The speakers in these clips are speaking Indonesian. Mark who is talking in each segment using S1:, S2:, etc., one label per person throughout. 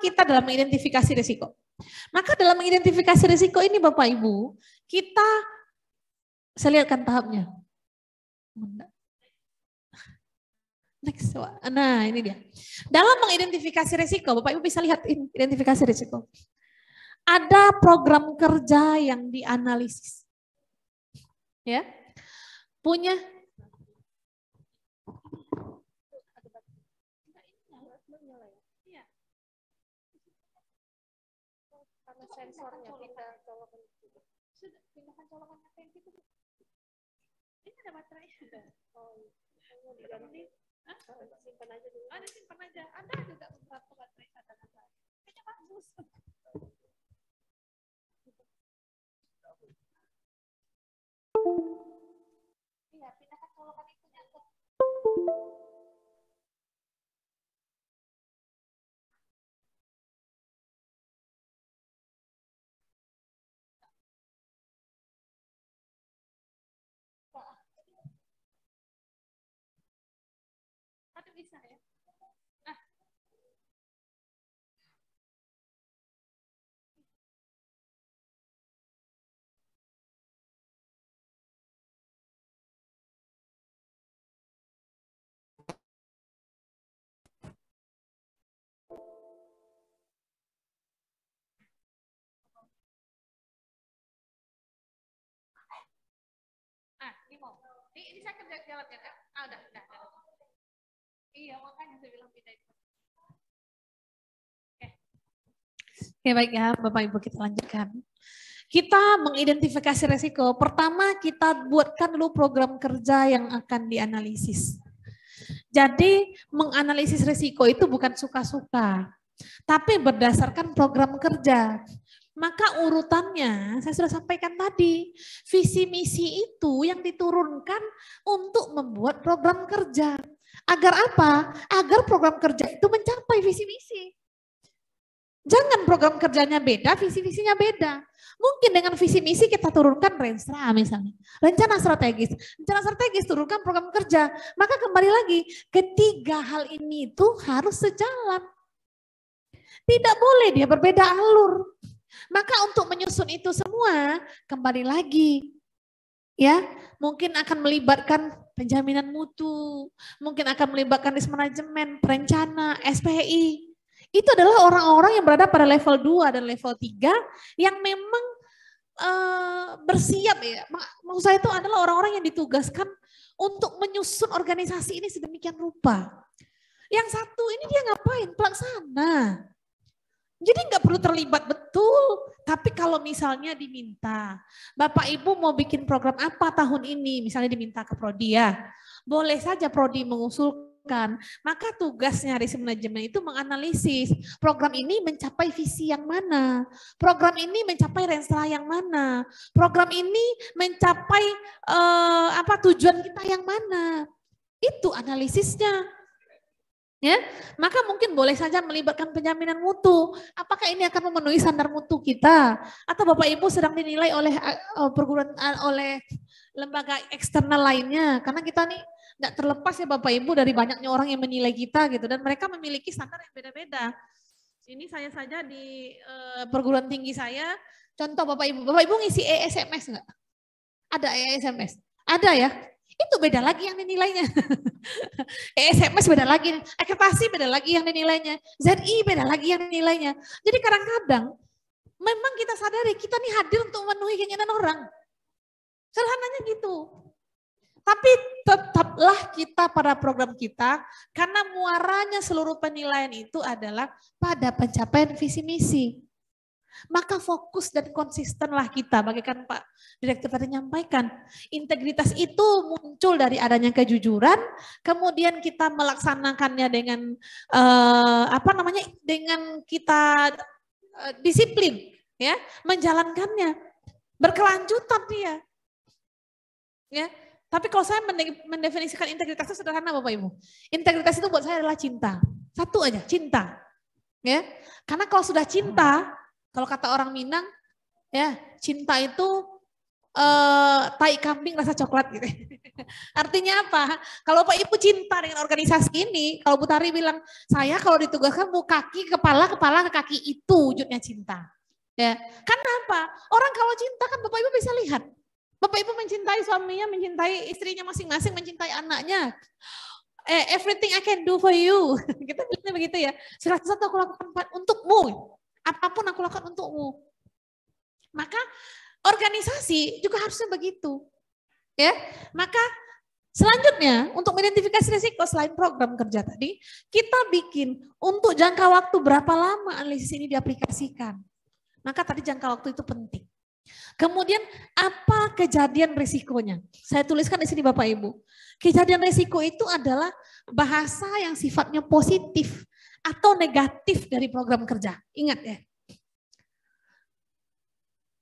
S1: kita dalam mengidentifikasi risiko. Maka dalam mengidentifikasi risiko ini Bapak Ibu, kita, saya lihatkan tahapnya. Next. Nah ini dia. Dalam mengidentifikasi risiko, Bapak Ibu bisa lihat ini, identifikasi risiko. Ada program kerja yang dianalisis. Ya. Punya sensornya pindah colokan sudah pindahkan colokan yang gitu. Ini ada baterai sudah. Oh, mau diganti? Simpan aja dulu. Ada simpan aja. Ada juga beberapa baterai cadangan. Kayaknya bagus. Iya, pindahkan colokan itu nyangkut. Ada bisa ya? Nah. Ini mau. Ini saya kerja jalan ya, Kak? Udah. Iya, makanya saya bilang pindah itu. Oke, baik ya, Bapak Ibu kita lanjutkan. Kita mengidentifikasi resiko. Pertama kita buatkan dulu program kerja yang akan dianalisis. Jadi menganalisis resiko itu bukan suka-suka, tapi berdasarkan program kerja. Maka urutannya saya sudah sampaikan tadi, visi misi itu yang diturunkan untuk membuat program kerja. Agar apa? Agar program kerja itu mencapai visi misi. Jangan program kerjanya beda, visi misinya beda. Mungkin dengan visi misi kita turunkan renstra misalnya. Rencana strategis. Rencana strategis turunkan program kerja. Maka kembali lagi, ketiga hal ini itu harus sejalan. Tidak boleh dia berbeda alur. Maka untuk menyusun itu semua, kembali lagi. Ya, mungkin akan melibatkan penjaminan mutu, mungkin akan melibatkan risk manajemen, perencana, SPI. Itu adalah orang-orang yang berada pada level 2 dan level 3 yang memang bersiap ya. Maksud saya itu adalah orang-orang yang ditugaskan untuk menyusun organisasi ini sedemikian rupa. Yang satu ini dia ngapain? Pelaksana. Jadi nggak perlu terlibat betul. Tapi kalau misalnya diminta, Bapak Ibu mau bikin program apa tahun ini? Misalnya diminta ke Prodi ya. Boleh saja Prodi mengusulkan. Maka tugasnya risk manajemen itu menganalisis program ini mencapai visi yang mana, program ini mencapai renstra yang mana, program ini mencapai tujuan kita yang mana. Itu analisisnya. Ya, maka mungkin boleh saja melibatkan penjaminan mutu. Apakah ini akan memenuhi standar mutu kita? Atau Bapak Ibu sedang dinilai oleh perguruan oleh lembaga eksternal lainnya? Karena kita nih tidak terlepas ya Bapak Ibu dari banyaknya orang yang menilai kita gitu, dan mereka memiliki standar yang beda-beda. Ini saya saja di perguruan tinggi saya, contoh Bapak Ibu ngisi ESMS enggak? Ada ESMS? Ada ya? Itu beda lagi yang dinilainya. ESMS beda lagi, akreditasi beda lagi yang dinilainya, ZI beda lagi yang dinilainya. Jadi kadang-kadang memang kita sadari kita nih hadir untuk memenuhi keinginan orang. Sederhananya gitu. Tapi tetaplah kita pada program kita, karena muaranya seluruh penilaian itu adalah pada pencapaian visi misi. Maka fokus dan konsistenlah kita, bagaikan Pak Direktur tadi menyampaikan, integritas itu muncul dari adanya kejujuran, kemudian kita melaksanakannya dengan dengan kita disiplin, ya, menjalankannya, berkelanjutan dia, ya. Tapi kalau saya mendefinisikan integritas itu sederhana Bapak Ibu, integritas itu buat saya adalah cinta, satu aja, cinta, ya. Karena kalau sudah cinta, kalau kata orang Minang, ya cinta itu tai kambing rasa coklat gitu. Artinya apa? Kalau Pak Ibu cinta dengan organisasi ini, kalau Bu Tari bilang, saya kalau ditugaskan mau kaki, kepala ke kaki, itu wujudnya cinta. Ya, karena apa? Orang kalau cinta kan Bapak Ibu bisa lihat. Bapak Ibu mencintai suaminya, mencintai istrinya masing-masing, mencintai anaknya. Everything I can do for you. Kita bilangnya begitu ya. Segala sesuatu aku lakukan untukmu. Apapun aku lakukan untukmu. Maka organisasi juga harusnya begitu. Ya, maka selanjutnya untuk mengidentifikasi risiko selain program kerja tadi, kita bikin untuk jangka waktu berapa lama analisis ini diaplikasikan. Maka tadi jangka waktu itu penting. Kemudian apa kejadian risikonya? Saya tuliskan di sini Bapak Ibu. Kejadian risiko itu adalah bahasa yang sifatnya positif atau negatif dari program kerja. Ingat ya.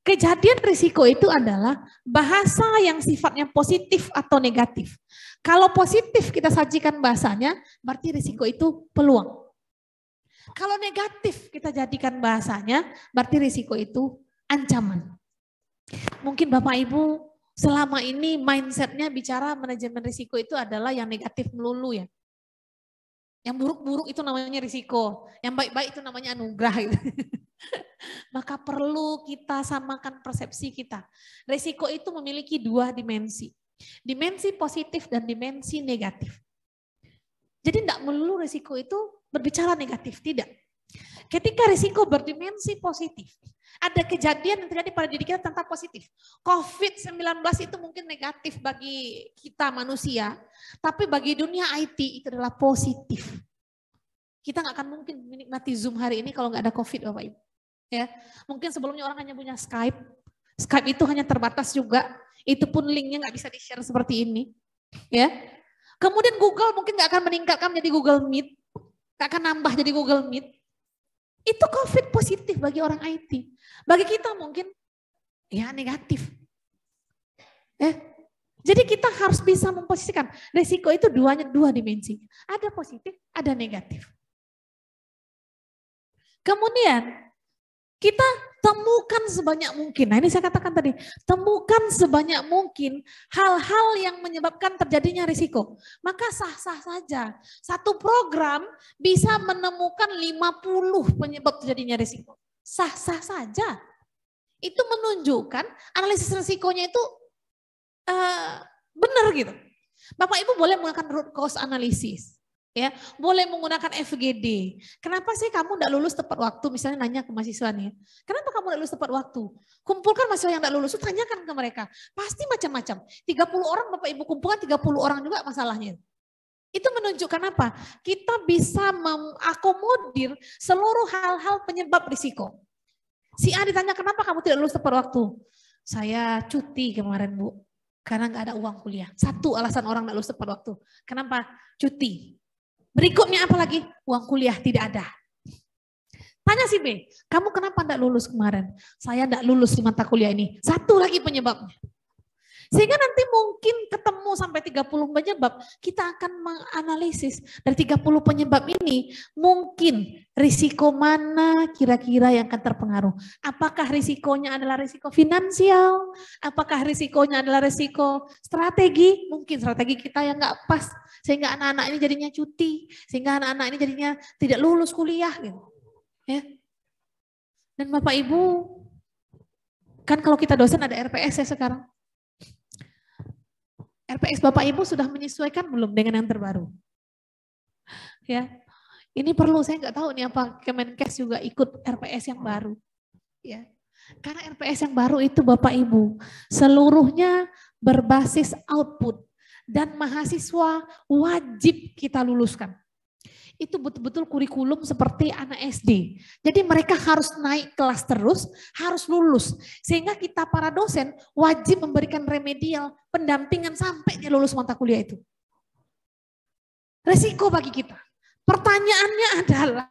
S1: Kejadian risiko itu adalah bahasa yang sifatnya positif atau negatif. Kalau positif kita sajikan bahasanya, berarti risiko itu peluang. Kalau negatif kita jadikan bahasanya, berarti risiko itu ancaman. Mungkin Bapak Ibu selama ini mindsetnya bicara manajemen risiko itu adalah yang negatif melulu ya. Yang buruk-buruk itu namanya risiko, yang baik-baik itu namanya anugerah. Gitu. Maka perlu kita samakan persepsi kita. Risiko itu memiliki dua dimensi. Dimensi positif dan dimensi negatif. Jadi tidak melulu risiko itu berbicara negatif, tidak. Ketika risiko berdimensi positif, ada kejadian yang terjadi pada diri kita tentang positif. COVID-19 itu mungkin negatif bagi kita manusia, tapi bagi dunia IT itu adalah positif. Kita nggak akan mungkin menikmati Zoom hari ini kalau nggak ada COVID, Bapak Ibu. Ya, mungkin sebelumnya orang hanya punya Skype. Skype itu hanya terbatas juga. Itu pun linknya nggak bisa di-share seperti ini. Ya. Kemudian Google mungkin nggak akan meningkatkan menjadi Google Meet. Nggak akan nambah jadi Google Meet. Itu COVID positif bagi orang IT. Bagi kita mungkin ya negatif. Jadi kita harus bisa memposisikan. Risiko itu dua dimensi. Ada positif, ada negatif. Kemudian kita temukan sebanyak mungkin. Nah ini saya katakan tadi, temukan sebanyak mungkin hal-hal yang menyebabkan terjadinya risiko. Maka sah-sah saja. Satu program bisa menemukan 50 penyebab terjadinya risiko. Sah-sah saja. Itu menunjukkan analisis risikonya itu benar gitu. Bapak Ibu boleh menggunakan root cause analysis. Ya, boleh menggunakan FGD. Kenapa sih kamu tidak lulus tepat waktu? Misalnya nanya ke mahasiswa nih, kenapa kamu tidak lulus tepat waktu? Kumpulkan mahasiswa yang tidak lulus, tanyakan ke mereka. Pasti macam-macam. 30 orang Bapak Ibu kumpulkan 30 orang juga masalahnya. Itu menunjukkan apa? Kita bisa mengakomodir seluruh hal-hal penyebab risiko. Si A ditanya, kenapa kamu tidak lulus tepat waktu? Saya cuti kemarin Bu, karena nggak ada uang kuliah. Satu alasan orang tidak lulus tepat waktu. Kenapa? Cuti. Berikutnya apa lagi? Uang kuliah tidak ada. Tanya si B, kamu kenapa tidak lulus kemarin? Saya tidak lulus di mata kuliah ini. Satu lagi penyebabnya. Sehingga nanti mungkin ketemu sampai 30 penyebab, kita akan menganalisis dari 30 penyebab ini, mungkin risiko mana kira-kira yang akan terpengaruh. Apakah risikonya adalah risiko finansial? Apakah risikonya adalah risiko strategi? Mungkin strategi kita yang nggak pas, sehingga anak-anak ini jadinya cuti, sehingga anak-anak ini jadinya tidak lulus kuliah. Gitu. Ya. Dan Bapak Ibu, kan kalau kita dosen ada RPS ya sekarang. RPS Bapak Ibu sudah menyesuaikan belum dengan yang terbaru? Ya, ini perlu, saya nggak tahu nih apa Kemenkes juga ikut RPS yang baru. Ya, karena RPS yang baru itu Bapak Ibu seluruhnya berbasis output dan mahasiswa wajib kita luluskan. Itu betul-betul kurikulum seperti anak SD. Jadi mereka harus naik kelas terus, harus lulus. Sehingga kita para dosen wajib memberikan remedial, pendampingan sampai dia lulus mata kuliah itu. Resiko bagi kita. Pertanyaannya adalah,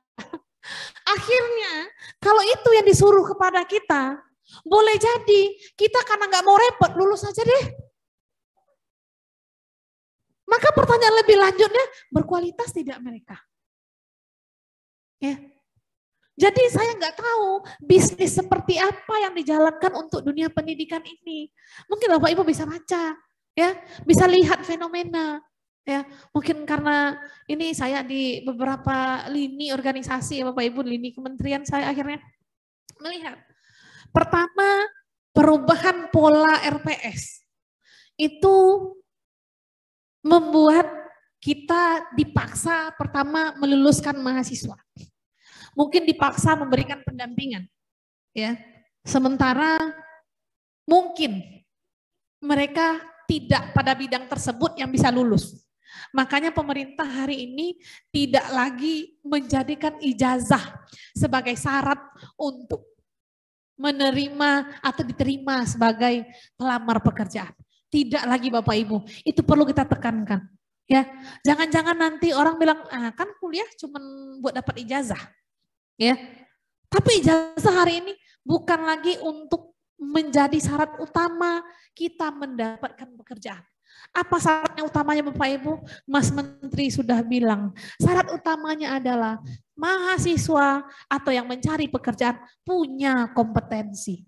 S1: akhirnya kalau itu yang disuruh kepada kita, boleh jadi kita karena nggak mau repot, lulus aja deh. Maka pertanyaan lebih lanjutnya, berkualitas tidak mereka? Ya. Jadi saya nggak tahu bisnis seperti apa yang dijalankan untuk dunia pendidikan ini. Mungkin Bapak Ibu bisa baca. Ya, bisa lihat fenomena. Ya, mungkin karena ini saya di beberapa lini organisasi ya Bapak Ibu, lini kementerian saya akhirnya melihat. Pertama, perubahan pola RPS. Itu membuat kita dipaksa pertama meluluskan mahasiswa. Mungkin dipaksa memberikan pendampingan. Ya. Sementara mungkin mereka tidak pada bidang tersebut yang bisa lulus. Makanya pemerintah hari ini tidak lagi menjadikan ijazah sebagai syarat untuk menerima atau diterima sebagai pelamar pekerjaan. Tidak lagi Bapak Ibu, itu perlu kita tekankan. Ya, jangan-jangan nanti orang bilang, kan kuliah cuma buat dapat ijazah. Ya, tapi ijazah hari ini bukan lagi untuk menjadi syarat utama kita mendapatkan pekerjaan. Apa syaratnya utamanya Bapak Ibu? Mas Menteri sudah bilang, syarat utamanya adalah mahasiswa atau yang mencari pekerjaan punya kompetensi.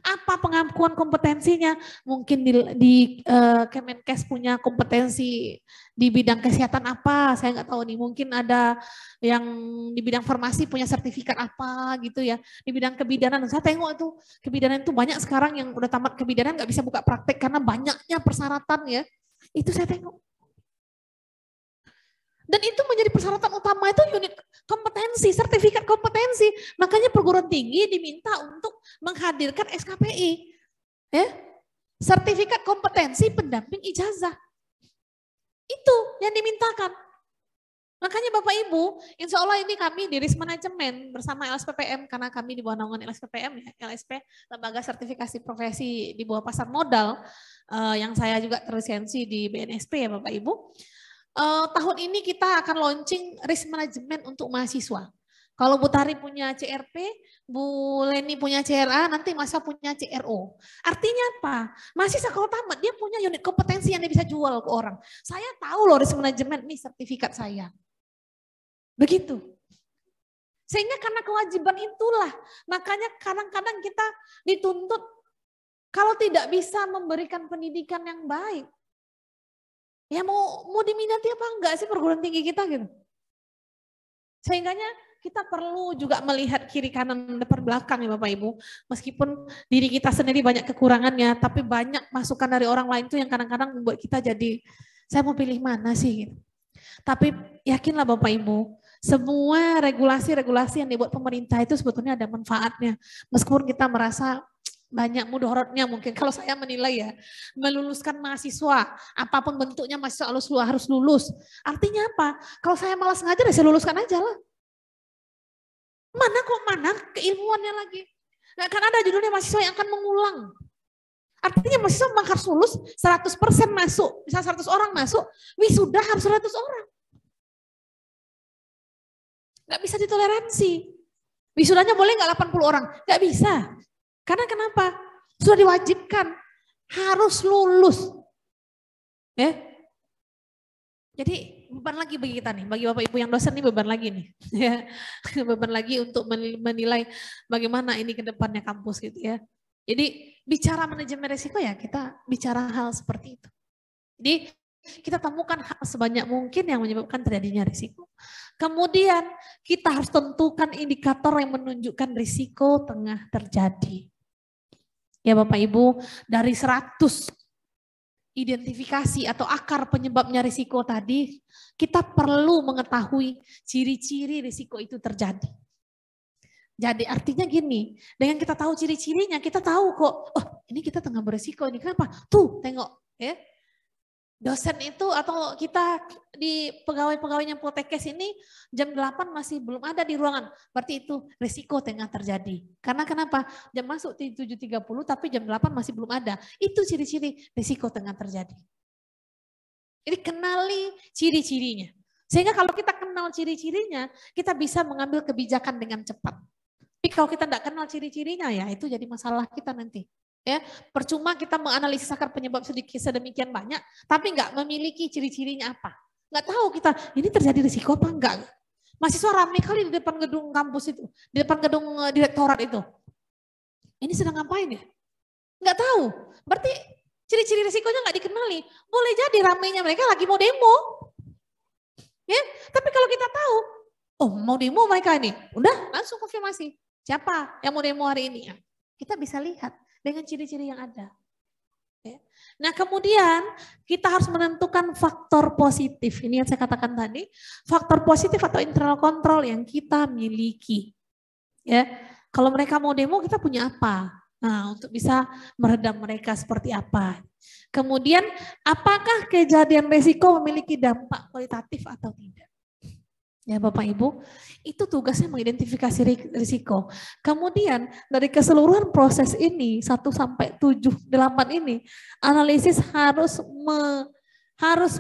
S1: Apa pengakuan kompetensinya? Mungkin di Kemenkes punya kompetensi di bidang kesehatan apa, saya nggak tahu nih. Mungkin ada yang di bidang farmasi punya sertifikat apa gitu ya. Di bidang kebidanan, saya tengok itu kebidanan itu banyak sekarang yang udah tamat kebidanan nggak bisa buka praktek karena banyaknya persyaratan ya. Itu saya tengok. Dan itu menjadi persyaratan utama itu unit kompetensi, sertifikat kompetensi. Makanya perguruan tinggi diminta untuk menghadirkan SKPI. Ya. Sertifikat kompetensi pendamping ijazah. Itu yang dimintakan. Makanya Bapak Ibu, insya Allah ini kami di Risk Management bersama LSPPM, karena kami di bawah naungan LSPPM, ya, LSP, Lembaga Sertifikasi Profesi di bawah Pasar Modal, yang saya juga terlisensi di BNSP ya Bapak Ibu. Tahun ini kita akan launching risk management untuk mahasiswa. Kalau Bu Tari punya CRP, Bu Leni punya CRA, nanti Masa punya CRO. Artinya apa? Mahasiswa kalau tamat dia punya unit kompetensi yang dia bisa jual ke orang. Saya tahu loh risk management, nih sertifikat saya. Begitu. Sehingga karena kewajiban itulah, makanya kadang-kadang kita dituntut kalau tidak bisa memberikan pendidikan yang baik. Ya mau diminati apa enggak sih perguruan tinggi kita gitu. Sehingganya kita perlu juga melihat kiri kanan depan belakang ya Bapak Ibu. Meskipun diri kita sendiri banyak kekurangannya, tapi banyak masukan dari orang lain tuh yang kadang-kadang membuat kita jadi, saya mau pilih mana sih gitu. Tapi yakinlah Bapak Ibu, semua regulasi-regulasi yang dibuat pemerintah itu sebetulnya ada manfaatnya. Meskipun kita merasa banyak mudorotnya mungkin, kalau saya menilai ya, meluluskan mahasiswa, apapun bentuknya mahasiswa harus lulus. Artinya apa? Kalau saya malas ngajar ya saya luluskan aja lah. Mana keilmuannya lagi. Nggak akan ada judulnya mahasiswa yang akan mengulang. Artinya mahasiswa harus lulus 100% masuk, misal 100 orang masuk, wisuda harus 100 orang. Nggak bisa ditoleransi. Wisudanya boleh nggak 80 orang? Nggak bisa. Karena kenapa? Sudah diwajibkan harus lulus. Ya. Jadi beban lagi bagi kita nih, bagi Bapak Ibu yang dosen nih beban lagi nih. Ya. Beban lagi untuk menilai bagaimana ini ke depannya kampus gitu ya. Jadi bicara manajemen risiko ya kita bicara hal seperti itu. Jadi kita temukan hal sebanyak mungkin yang menyebabkan terjadinya risiko. Kemudian kita harus tentukan indikator yang menunjukkan risiko tengah terjadi. Ya Bapak Ibu, dari 100 identifikasi atau akar penyebabnya risiko tadi, kita perlu mengetahui ciri-ciri risiko itu terjadi. Jadi artinya gini, dengan kita tahu ciri-cirinya, kita tahu kok, oh ini kita tengah berisiko, ini kenapa? Tuh tengok ya. Dosen itu atau kita di pegawai-pegawainya Poltekkes ini jam 8 masih belum ada di ruangan. Berarti itu risiko tengah terjadi. Karena kenapa? Jam masuk 7.30 tapi jam 8 masih belum ada. Itu ciri-ciri risiko tengah terjadi. Jadi kenali ciri-cirinya. Sehingga kalau kita kenal ciri-cirinya, kita bisa mengambil kebijakan dengan cepat. Tapi kalau kita tidak kenal ciri-cirinya ya itu jadi masalah kita nanti. Ya, percuma kita menganalisis akar penyebab sedemikian banyak, tapi nggak memiliki ciri-cirinya apa. Nggak tahu kita, ini terjadi risiko apa enggak. Mahasiswa ramai kali di depan gedung kampus itu, di depan gedung direktorat itu. Ini sedang ngapain ya? Nggak tahu. Berarti Ciri-ciri risikonya nggak dikenali. Boleh jadi ramainya mereka lagi mau demo. Ya, tapi kalau kita tahu, oh mau demo mereka ini, udah langsung konfirmasi. Siapa yang mau demo hari ini? Ya, kita bisa lihat dengan ciri-ciri yang ada. Ya. Nah kemudian kita harus menentukan faktor positif. Ini yang saya katakan tadi, faktor positif atau internal control yang kita miliki. Ya, kalau mereka mau demo kita punya apa? Nah untuk bisa meredam mereka seperti apa? Kemudian apakah kejadian risiko memiliki dampak kualitatif atau tidak? Ya Bapak Ibu, itu tugasnya mengidentifikasi risiko. Kemudian dari keseluruhan proses ini 1 sampai 7, 8 ini, analisis harus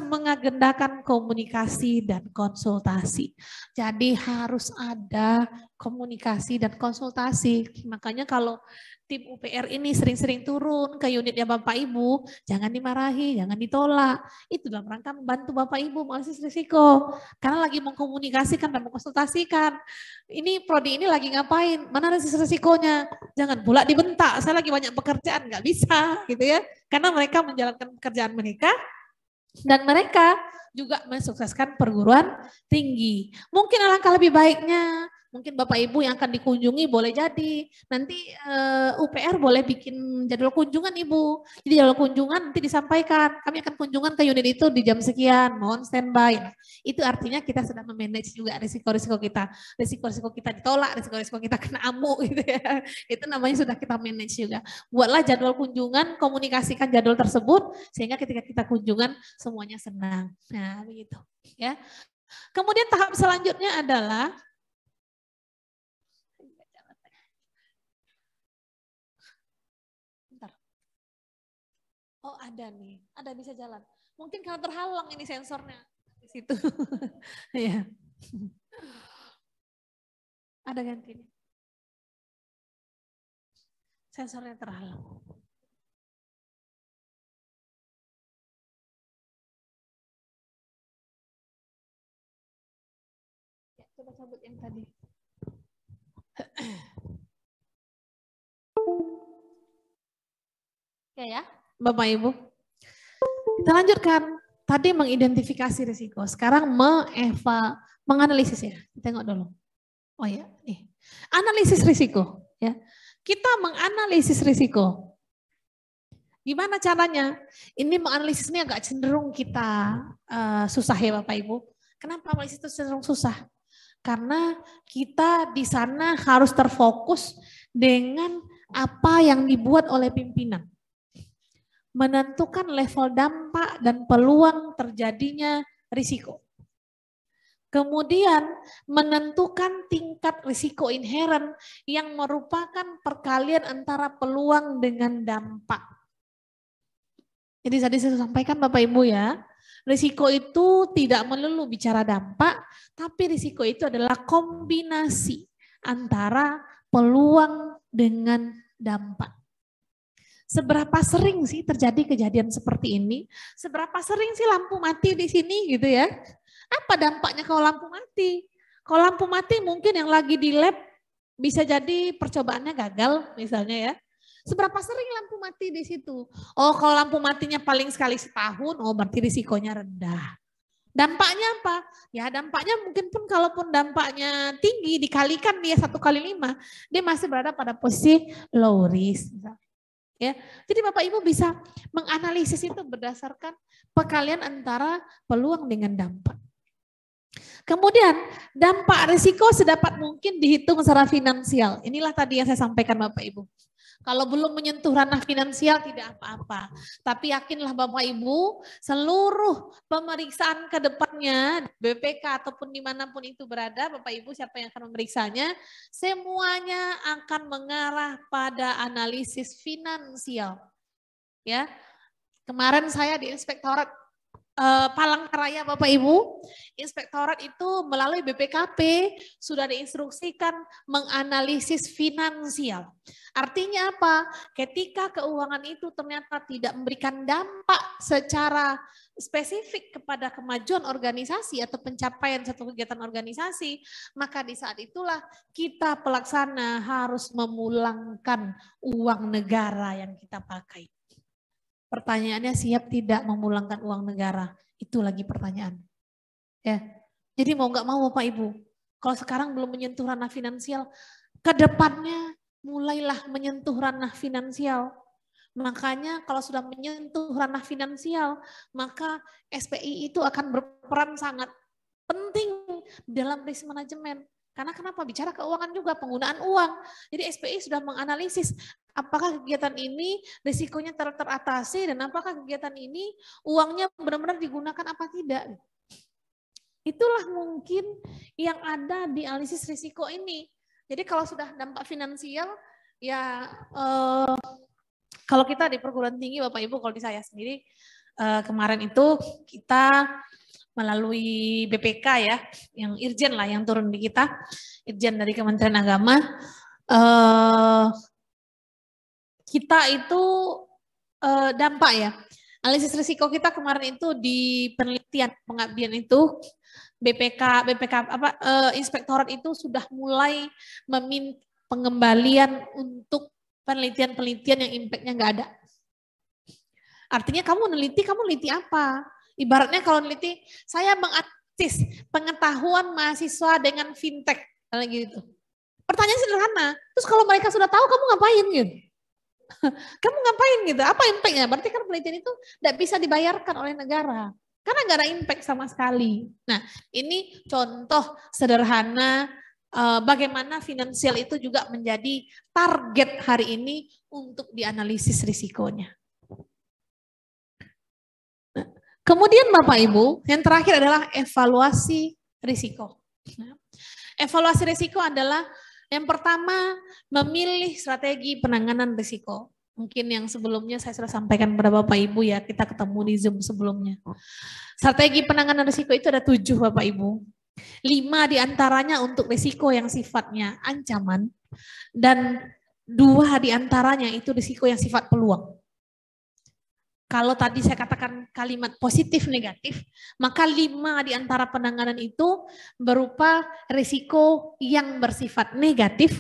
S1: mengagendakan komunikasi dan konsultasi. Jadi harus ada komunikasi dan konsultasi. Makanya kalau tim UPR ini sering-sering turun ke unitnya Bapak Ibu, jangan dimarahi, jangan ditolak. Itu dalam rangka membantu Bapak Ibu menganalisis risiko. Karena lagi mengkomunikasikan dan mengkonsultasikan. Ini prodi ini lagi ngapain? Mana analisis risikonya? Jangan pula dibentak, saya lagi banyak pekerjaan, nggak bisa gitu ya. Karena mereka menjalankan pekerjaan mereka dan mereka juga mensukseskan perguruan tinggi. Mungkin alangkah lebih baiknya, mungkin Bapak Ibu yang akan dikunjungi boleh jadi nanti UPR boleh bikin jadwal kunjungan Ibu. Jadi jadwal kunjungan nanti disampaikan, kami akan kunjungan ke unit itu di jam sekian, mohon standby. Nah, itu artinya kita sedang memanage juga risiko-risiko kita. Risiko-risiko kita ditolak, risiko-risiko kita kena amuk gitu ya. Itu namanya sudah kita manage juga. Buatlah jadwal kunjungan, komunikasikan jadwal tersebut sehingga ketika kita kunjungan semuanya senang. Nah, begitu ya. Kemudian tahap selanjutnya adalah oh ada nih, ada bisa jalan. Mungkin karena terhalang ini sensornya di situ. Ya. Ada ganti nih. Sensornya terhalang. Ya, coba cabut yang tadi. Oke ya, Bapak Ibu. Kita lanjutkan. Tadi mengidentifikasi risiko. Sekarang menganalisis ya. Kita tengok dulu. Oh ya, nih. Analisis risiko. Ya. Kita menganalisis risiko. Gimana caranya? Ini menganalisis ini agak cenderung kita susah ya Bapak Ibu. Kenapa analisis itu cenderung susah? Karena kita di sana harus terfokus dengan apa yang dibuat oleh pimpinan. Menentukan level dampak dan peluang terjadinya risiko. Kemudian menentukan tingkat risiko inheren yang merupakan perkalian antara peluang dengan dampak. Jadi tadi saya sampaikan Bapak Ibu ya, risiko itu tidak melulu bicara dampak, tapi risiko itu adalah kombinasi antara peluang dengan dampak. Seberapa sering sih terjadi kejadian seperti ini? Seberapa sering sih lampu mati di sini gitu ya? Apa dampaknya kalau lampu mati? Kalau lampu mati mungkin yang lagi di lab bisa jadi percobaannya gagal misalnya ya. Seberapa sering lampu mati di situ? Oh kalau lampu matinya paling sekali setahun, oh berarti risikonya rendah. Dampaknya apa? Ya dampaknya mungkin pun kalaupun dampaknya tinggi dikalikan dia 1 kali 5, dia masih berada pada posisi low risk. Ya, jadi Bapak Ibu bisa menganalisis itu berdasarkan perkalian antara peluang dengan dampak. Kemudian dampak risiko sedapat mungkin dihitung secara finansial. Inilah tadi yang saya sampaikan Bapak Ibu. Kalau belum menyentuh ranah finansial tidak apa-apa. Tapi yakinlah Bapak Ibu, seluruh pemeriksaan ke depannya, BPK ataupun dimanapun itu berada, Bapak Ibu siapa yang akan memeriksanya, semuanya akan mengarah pada analisis finansial. Ya, kemarin saya di Inspektorat Palangkaraya Bapak Ibu, Inspektorat itu melalui BPKP sudah diinstruksikan menganalisis finansial. Artinya apa? Ketika keuangan itu ternyata tidak memberikan dampak secara spesifik kepada kemajuan organisasi atau pencapaian satu kegiatan organisasi, maka di saat itulah kita pelaksana harus memulangkan uang negara yang kita pakai. Pertanyaannya siap tidak memulangkan uang negara? Itu lagi pertanyaan. Ya. Jadi mau nggak mau Bapak Ibu, kalau sekarang belum menyentuh ranah finansial, ke depannya mulailah menyentuh ranah finansial. Makanya kalau sudah menyentuh ranah finansial, maka SPI itu akan berperan sangat penting dalam risk management. Karena kenapa? Bicara keuangan juga, penggunaan uang. Jadi SPI sudah menganalisis apakah kegiatan ini risikonya teratasi dan apakah kegiatan ini uangnya benar-benar digunakan apa tidak. Itulah mungkin yang ada di analisis risiko ini. Jadi kalau sudah dampak finansial, ya kalau kita di perguruan tinggi Bapak Ibu, kalau di saya sendiri kemarin itu kita melalui BPK ya, yang Irjen lah yang turun di kita, Irjen dari Kementerian Agama, kita itu dampak ya, analisis risiko kita kemarin itu di penelitian pengabdian itu BPK Inspektorat itu sudah mulai meminta pengembalian untuk penelitian-penelitian yang impact-nya nggak ada. Artinya kamu neliti apa? Ibaratnya kalau neliti, saya mengakses pengetahuan mahasiswa dengan fintech, gitu. Pertanyaan sederhana, terus kalau mereka sudah tahu, kamu ngapain gitu? Kamu ngapain gitu? Apa impact-nya? Berarti kan penelitian itu tidak bisa dibayarkan oleh negara. Karena nggak ada impact sama sekali. Nah, ini contoh sederhana bagaimana finansial itu juga menjadi target hari ini untuk dianalisis risikonya. Nah, kemudian Bapak Ibu, yang terakhir adalah evaluasi risiko. Evaluasi risiko adalah yang pertama memilih strategi penanganan risiko. Mungkin yang sebelumnya saya sudah sampaikan kepada Bapak Ibu ya, kita ketemu di Zoom sebelumnya. Strategi penanganan risiko itu ada 7 Bapak Ibu. 5 diantaranya untuk risiko yang sifatnya ancaman dan 2 diantaranya itu risiko yang sifat peluang. Kalau tadi saya katakan kalimat positif negatif, maka 5 di antara penanganan itu berupa risiko yang bersifat negatif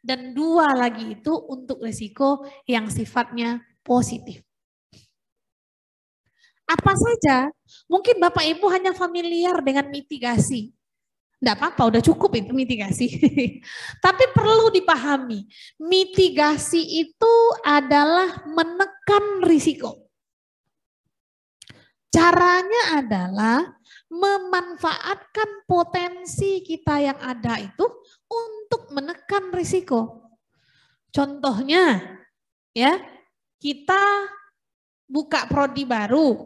S1: dan 2 lagi itu untuk risiko yang sifatnya positif. Apa saja? Mungkin Bapak Ibu hanya familiar dengan mitigasi. Tidak apa-apa, udah cukup itu mitigasi. Tapi perlu dipahami, mitigasi itu adalah menekan risiko. Caranya adalah memanfaatkan potensi kita yang ada itu untuk menekan risiko. Contohnya, ya, kita buka prodi baru,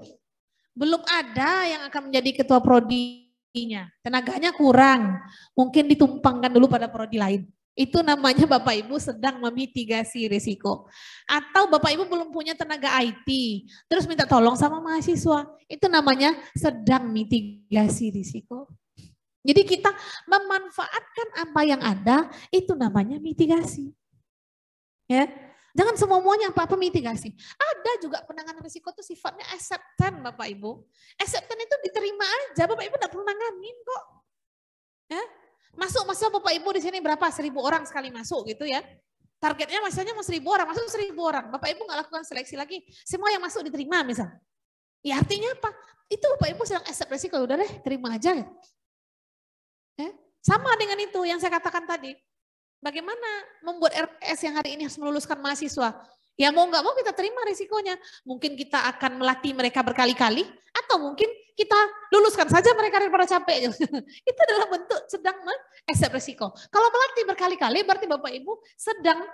S1: belum ada yang akan menjadi ketua prodinya, tenaganya kurang, mungkin ditumpangkan dulu pada prodi lain. Itu namanya Bapak Ibu sedang memitigasi risiko. Atau Bapak Ibu belum punya tenaga IT, terus minta tolong sama mahasiswa. Itu namanya sedang mitigasi risiko. Jadi kita memanfaatkan apa yang ada, itu namanya mitigasi. Ya, jangan semuanya apa-apa mitigasi. Ada juga penanganan risiko itu sifatnya acceptance Bapak Ibu. Acceptance itu diterima aja, Bapak Ibu tidak perlu nanganin kok. Ya. Masuk Bapak Ibu di sini berapa? 1.000 orang sekali masuk gitu ya. Targetnya misalnya mau 1.000 orang, masuk 1.000 orang. Bapak Ibu nggak lakukan seleksi lagi, semua yang masuk diterima misal. Ya artinya apa? Itu Bapak Ibu sedang accept resiko, udah deh terima aja. Ya. Sama dengan itu yang saya katakan tadi. Bagaimana membuat RPS yang hari ini harus meluluskan mahasiswa? Ya mau nggak mau kita terima risikonya. Mungkin kita akan melatih mereka berkali-kali, atau mungkin kita luluskan saja mereka daripada capek. Itu adalah bentuk sedang accept risiko. Kalau melatih berkali-kali berarti Bapak Ibu sedang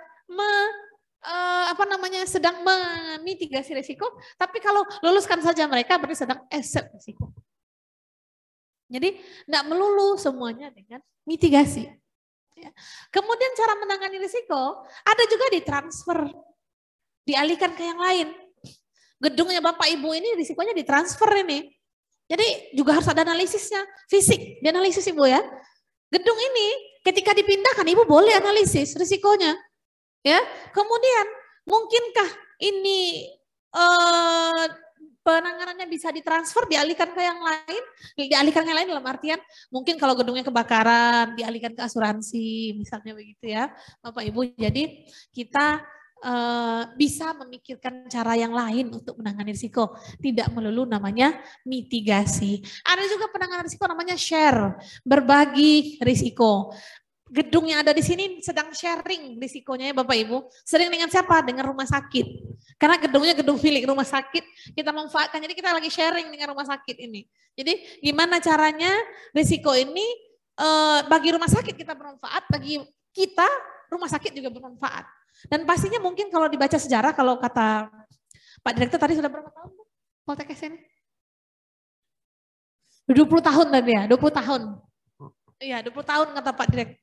S1: sedang memitigasi risiko. Tapi kalau luluskan saja mereka berarti sedang accept risiko. Jadi nggak melulu semuanya dengan mitigasi. Ya. Kemudian cara menangani risiko ada juga ditransfer, dialihkan ke yang lain. Gedungnya Bapak Ibu ini risikonya ditransfer ini. Jadi juga harus ada analisisnya, fisik, dianalisis Ibu ya. Gedung ini ketika dipindahkan Ibu boleh analisis risikonya. Ya. Kemudian mungkinkah ini penanganannya bisa ditransfer, dialihkan ke yang lain? Dialihkan ke yang lain dalam artian mungkin kalau gedungnya kebakaran, dialihkan ke asuransi, misalnya begitu ya Bapak Ibu. Jadi kita bisa memikirkan cara yang lain untuk menangani risiko. Tidak melulu namanya mitigasi. Ada juga penanganan risiko namanya share, berbagi risiko. Gedung yang ada di sini sedang sharing risikonya ya Bapak Ibu. Sering dengan siapa? Dengan rumah sakit. Karena gedungnya gedung milik rumah sakit, kita manfaatkan. Jadi kita lagi sharing dengan rumah sakit ini. Jadi gimana caranya risiko ini bagi rumah sakit kita bermanfaat, bagi kita rumah sakit juga bermanfaat. Dan pastinya mungkin kalau dibaca sejarah, kalau kata Pak Direktur tadi sudah berapa tahun Poltekkes ini? 20 tahun tadi ya, 20 tahun. Iya, 20 tahun kata Pak Direktur.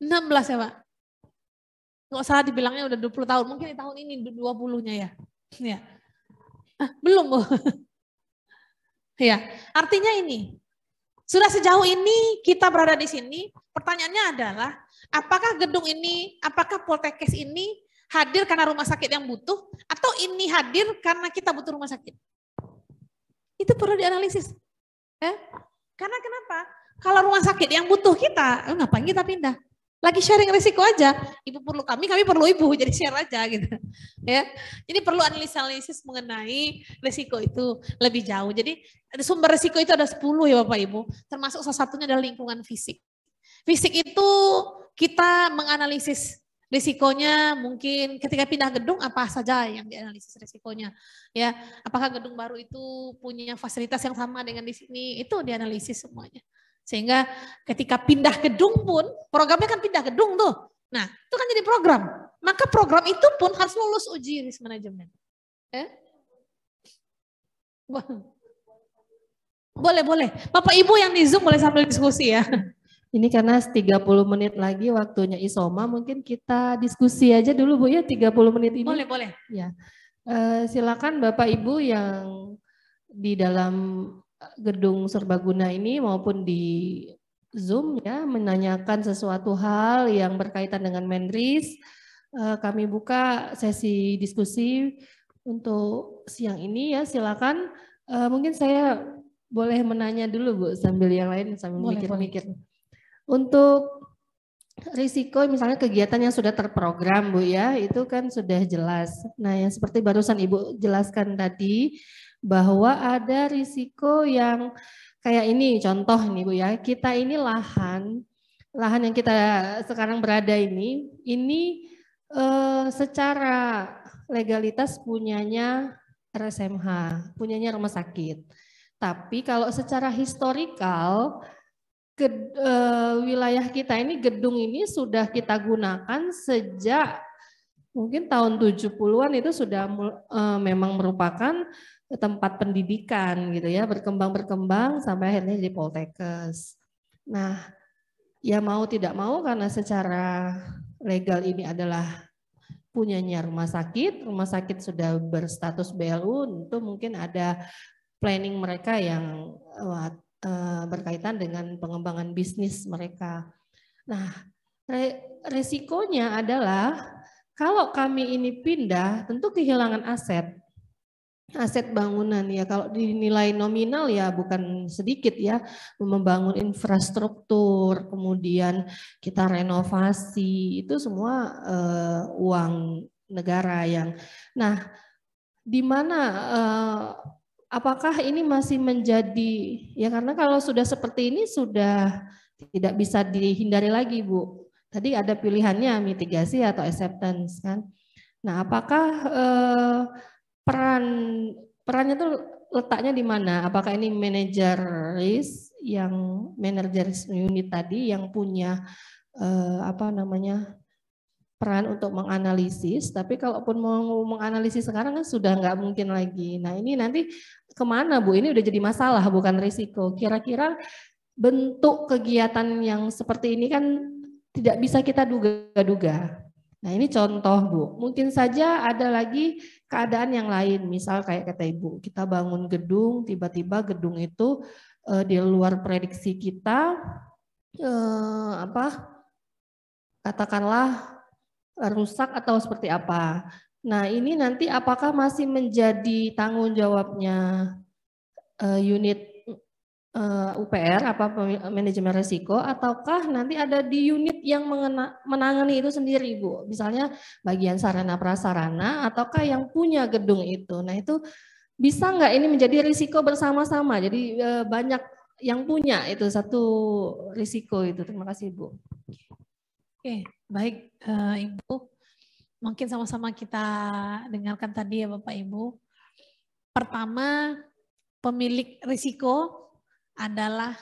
S1: 16 ya Pak? Nggak salah dibilangnya udah 20 tahun, mungkin di tahun ini 20-nya ya. Ya. Belum Bu. Ya, artinya ini, sudah sejauh ini kita berada di sini, pertanyaannya adalah, apakah gedung ini, apakah Poltekkes ini hadir karena rumah sakit yang butuh, atau ini hadir karena kita butuh rumah sakit? Itu perlu dianalisis. Karena kenapa? Kalau rumah sakit yang butuh kita, ngapain kita pindah? Lagi sharing risiko aja. Ibu perlu kami perlu ibu, jadi share aja gitu. Ya. Jadi perlu analisis mengenai risiko itu lebih jauh. Jadi sumber risiko itu ada 10 ya Bapak Ibu. Termasuk salah satunya adalah lingkungan fisik. Fisik itu kita menganalisis risikonya, mungkin ketika pindah gedung apa saja yang dianalisis risikonya. Ya, apakah gedung baru itu punya fasilitas yang sama dengan di sini? Itu dianalisis semuanya. Sehingga ketika pindah gedung pun, programnya kan pindah gedung tuh. Nah, itu kan jadi program. Maka program itu pun harus lulus uji risk management. Boleh. Bapak Ibu yang di Zoom boleh sambil diskusi ya.
S2: Ini karena 30 menit lagi waktunya Isoma, mungkin kita diskusi aja dulu Bu ya, 30 menit ini.
S1: Boleh.
S2: Ya. Silakan Bapak Ibu yang di dalam gedung serbaguna ini maupun di Zoom ya, menanyakan sesuatu hal yang berkaitan dengan Menris. Kami buka sesi diskusi untuk siang ini ya, silakan. Mungkin saya boleh menanya dulu Bu, sambil yang lain sambil mikir-mikir. Untuk risiko misalnya kegiatan yang sudah terprogram Bu ya, itu kan sudah jelas. Nah yang seperti barusan Ibu jelaskan tadi, bahwa ada risiko yang kayak ini, contoh nih Bu ya, kita ini lahan yang kita sekarang berada ini secara legalitas punyanya RSMH, punyanya rumah sakit. Tapi kalau secara historikal, wilayah kita ini, gedung ini sudah kita gunakan sejak mungkin tahun 70-an itu sudah memang merupakan tempat pendidikan gitu ya, berkembang sampai akhirnya jadi Poltekkes. Nah, ya mau tidak mau karena secara legal ini adalah punyanya rumah sakit sudah berstatus BLU, tentu mungkin ada planning mereka yang berkaitan dengan pengembangan bisnis mereka. Nah, resikonya adalah kalau kami ini pindah, tentu kehilangan aset bangunan ya. Kalau dinilai nominal ya bukan sedikit ya, membangun infrastruktur, kemudian kita renovasi, itu semua uang negara yang. Nah, di mana apakah ini masih menjadi ya, karena kalau sudah seperti ini sudah tidak bisa dihindari lagi Bu. Tadi ada pilihannya mitigasi atau acceptance kan. Nah, apakah perannya tuh letaknya di mana? Apakah ini manajer risk yang manajer unit tadi yang punya peran untuk menganalisis, tapi kalaupun mau menganalisis sekarang kan sudah nggak mungkin lagi. Nah ini nanti kemana Bu? Ini udah jadi masalah bukan risiko. Kira-kira bentuk kegiatan yang seperti ini kan tidak bisa kita duga-duga. Nah ini contoh Bu, mungkin saja ada lagi keadaan yang lain, misal kayak kata Ibu, kita bangun gedung, tiba-tiba gedung itu di luar prediksi kita, katakanlah rusak atau seperti apa. Nah ini nanti apakah masih menjadi tanggung jawabnya unit UPR apa manajemen risiko, ataukah nanti ada di unit yang menangani itu sendiri, Bu? Misalnya bagian sarana prasarana ataukah yang punya gedung itu. Nah, itu bisa nggak ini menjadi risiko bersama-sama? Jadi banyak yang punya itu satu risiko itu. Terima kasih, Bu.
S1: Oke, baik Ibu. Mungkin sama-sama kita dengarkan tadi ya Bapak Ibu. Pertama, pemilik risiko adalah